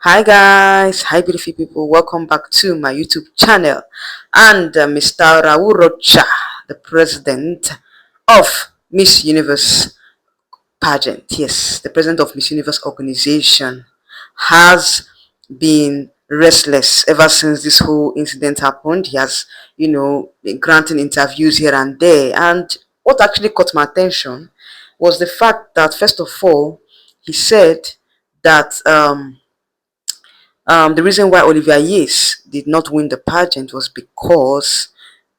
Hi guys, hi beautiful people, welcome back to my YouTube channel. And Mr. Raul Rocha, the president of Miss Universe pageant, yes, the president of Miss Universe organization, has been restless ever since this whole incident happened. He has, been granting interviews here and there. And what actually caught my attention was the fact that, first of all, he said that the reason why Olivia Yes did not win the pageant was because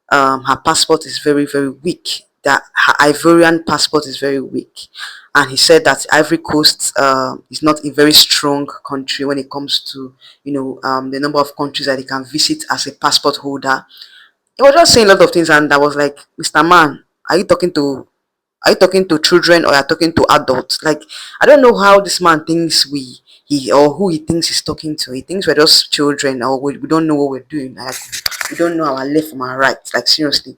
her passport is very, very weak. That her Ivorian passport is very weak. And he said that Ivory Coast is not a very strong country when it comes to, the number of countries that they can visit as a passport holder. He was just saying a lot of things, and I was like, Mr. Man, are you talking to children or are talking to adults? Like, I don't know how this man thinks he or who he thinks he's talking to. He thinks we're just children, or we don't know what we're doing. Like, we don't know our left from our right. Like, seriously.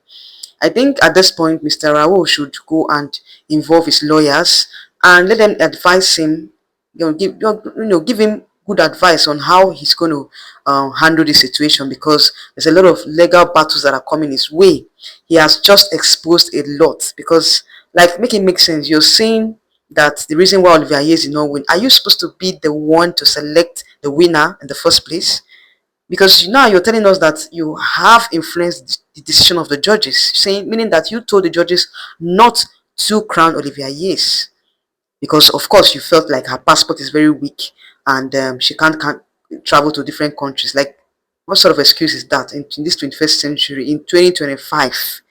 I think at this point, Mr. Raul should go and involve his lawyers and let them advise him, give him good advice on how he's going to handle this situation, because there's a lot of legal battles that are coming his way. He has just exposed a lot because, like, make it make sense. You're saying that the reason why Olivia Hayes did not win, are you supposed to be the one to select the winner in the first place? Because now you're telling us that you have influenced the decision of the judges, saying meaning that you told the judges not to crown Olivia Yes, because of course you felt like her passport is very weak and she can't travel to different countries. Like, what sort of excuse is that in this 21st century, in 2025?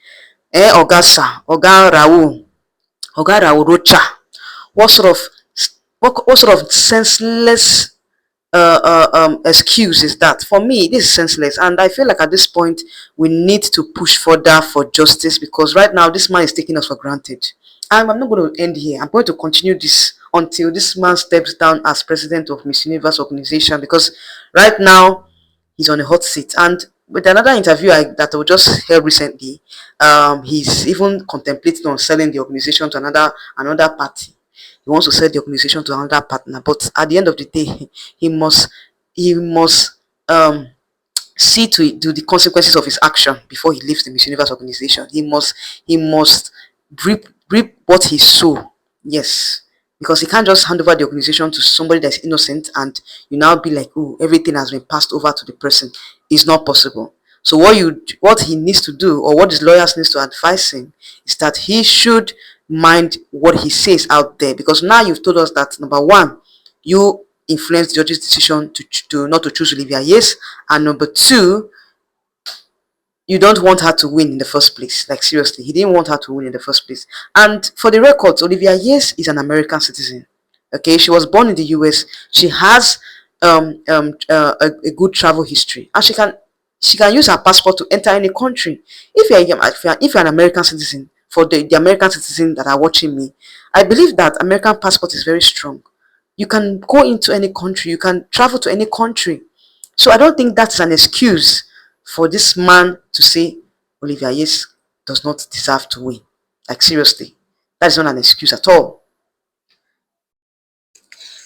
Oga Raul Rocha, what sort of what sort of senseless excuse is that? For me, this is senseless, and I feel like at this point we need to push further for justice, because right now this man is taking us for granted. I'm not going to end here. I'm going to continue this until this man steps down as president of Miss Universe organization, because right now he's on a hot seat. And with another interview that I just held recently, he's even contemplating on selling the organization to another party. He wants to sell the organization to another partner, but at the end of the day, he must he must see to the consequences of his action before he leaves the Miss Universe organization. He must reap what he sow. Yes. Because he can't just hand over the organization to somebody that's innocent and you now be like, oh, everything has been passed over to the person. It's not possible. So what he needs to do, or what his lawyers needs to advise him, is that he should mind what he says out there. Because now you've told us that, number one, you influenced the judge's decision to not to choose Olivia Yes, and number two, you don't want her to win in the first place. Like, seriously, he didn't want her to win in the first place. And for the records, Olivia Yes is an American citizen. Okay, she was born in the US. She has a good travel history, and she can use her passport to enter any country. If you're an American citizen, for the American citizen that are watching me, I believe that American passport is very strong. You can go into any country, you can travel to any country. So I don't think that's an excuse for this man to say Olivia Yes does not deserve to win. Like, seriously, that is not an excuse at all.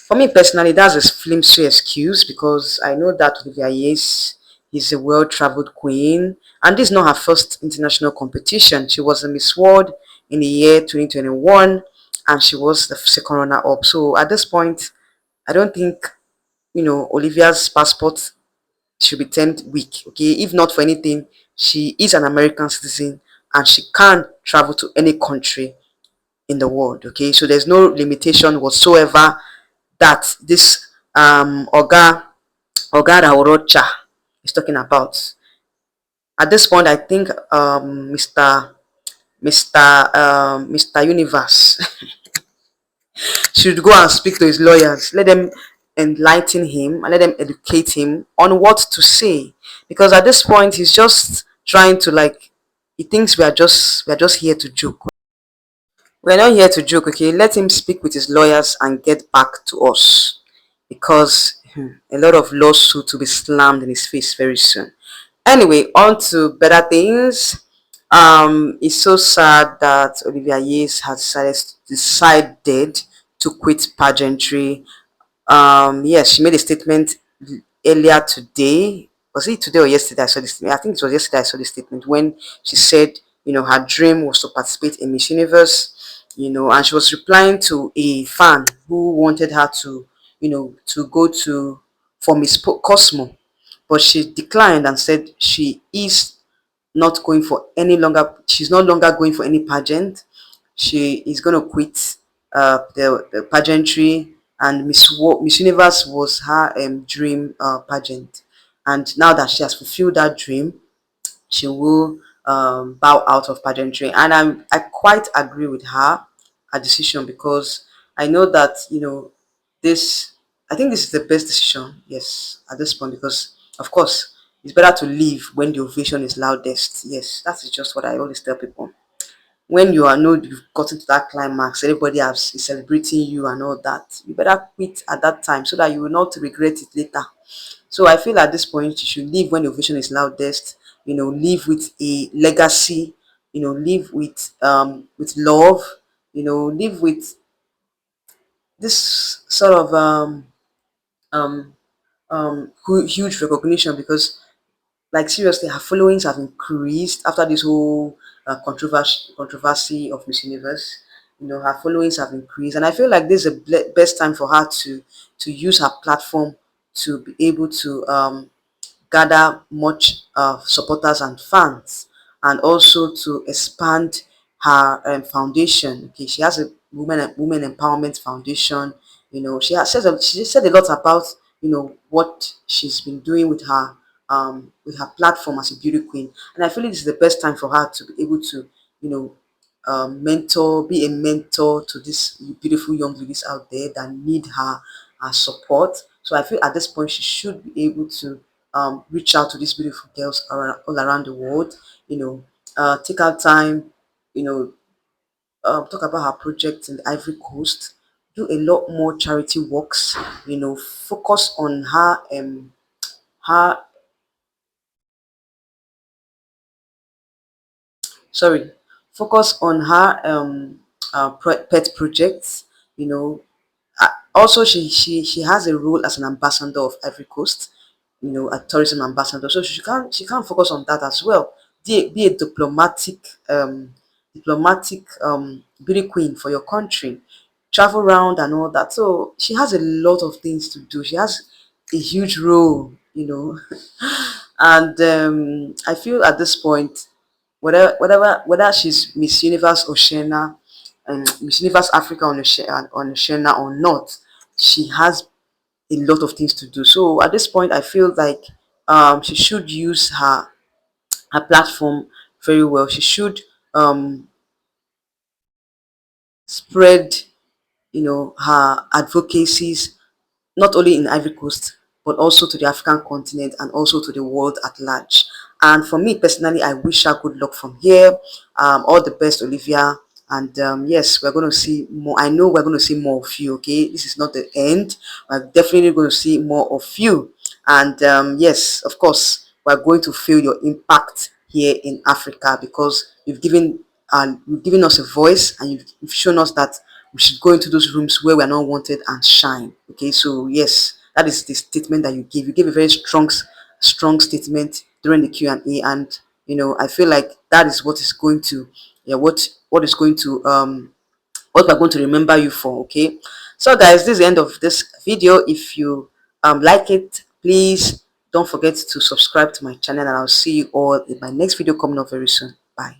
For me personally, that's a flimsy excuse, because I know that Olivia Yes is a well-traveled queen, and this is not her first international competition. She was a Miss World in the year 2021, and she was the second runner-up. So at this point, I don't think Olivia's passport should be termed weak. Okay, if not for anything, she is an American citizen and she can travel to any country in the world. Okay, so there's no limitation whatsoever that this Oga Rocha is talking about. At this point, I think Mr. Universe should go and speak to his lawyers. Let them enlighten him and let them educate him on what to say. Because at this point, he's just trying to, like, he thinks we are just here to joke. We're not here to joke, okay? Let him speak with his lawyers and get back to us. Because a lot of lawsuits will be slammed in his face very soon. Anyway, on to better things. It's so sad that Olivia Yes has decided to quit pageantry Yes, she made a statement earlier today. Was it today or yesterday? I saw this. I think it was yesterday. I saw this statement when she said, her dream was to participate in Miss Universe. And she was replying to a fan who wanted her to, to go to for Miss Cosmo, but she declined and said she is not going for any longer. She's no longer going for any pageant. She is going to quit the pageantry, and Miss Universe was her dream pageant. And now that she has fulfilled that dream, she will bow out of pageantry. And I quite agree with her decision, because I know that this. I think this is the best decision. Yes, at this point, because of course it's better to leave when the ovation is loudest. Yes, that is just what I always tell people. When you are know you've gotten to that climax, everybody is celebrating you and all that, you better quit at that time so that you will not regret it later. So I feel at this point you should leave when the ovation is loudest. Live with a legacy. Live with love. Live with this sort of um huge recognition, because like seriously, her followings have increased after this whole controversy of Miss Universe. Her followings have increased, and I feel like this is the best time for her to use her platform to be able to gather much supporters and fans, and also to expand her foundation. Okay, she has a women empowerment foundation. She said a lot about what she's been doing with her platform as a beauty queen, and I feel this is the best time for her to be able to you know be a mentor to these beautiful young ladies out there that need her support. So I feel at this point she should be able to reach out to these beautiful girls all around the world. Take out time, you know, talk about her projects in the Ivory Coast, do a lot more charity works. Focus on her sorry, focus on her pet projects. You know, Also, she has a role as an ambassador of Ivory Coast, a tourism ambassador. So she can't focus on that as well. Be a diplomatic beauty queen for your country. Travel around and all that. So she has a lot of things to do. She has a huge role. And I feel at this point, whether she's Miss Universe Oceania and Miss Universe Africa on Oceania or not, she has a lot of things to do. So at this point, I feel like she should use her platform very well. She should spread her advocacies, not only in Ivory Coast, but also to the African continent and also to the world at large. And for me personally, I wish her good luck from here. All the best, Olivia. And yes, we're going to see more. I know we're going to see more of you. Okay, this is not the end. We're definitely going to see more of you. And yes, of course, we're going to feel your impact here in Africa, because you've given us a voice, and you've shown us that we should go into those rooms where we're not wanted and shine. Okay, so yes, that is the statement that you gave. You gave a very strong statement during the Q&A, and I feel like that is what is going to, yeah, what is going to what we're going to remember you for. Okay, so guys, this is the end of this video. If you like it, please don't forget to subscribe to my channel, and I'll see you all in my next video coming up very soon. Bye.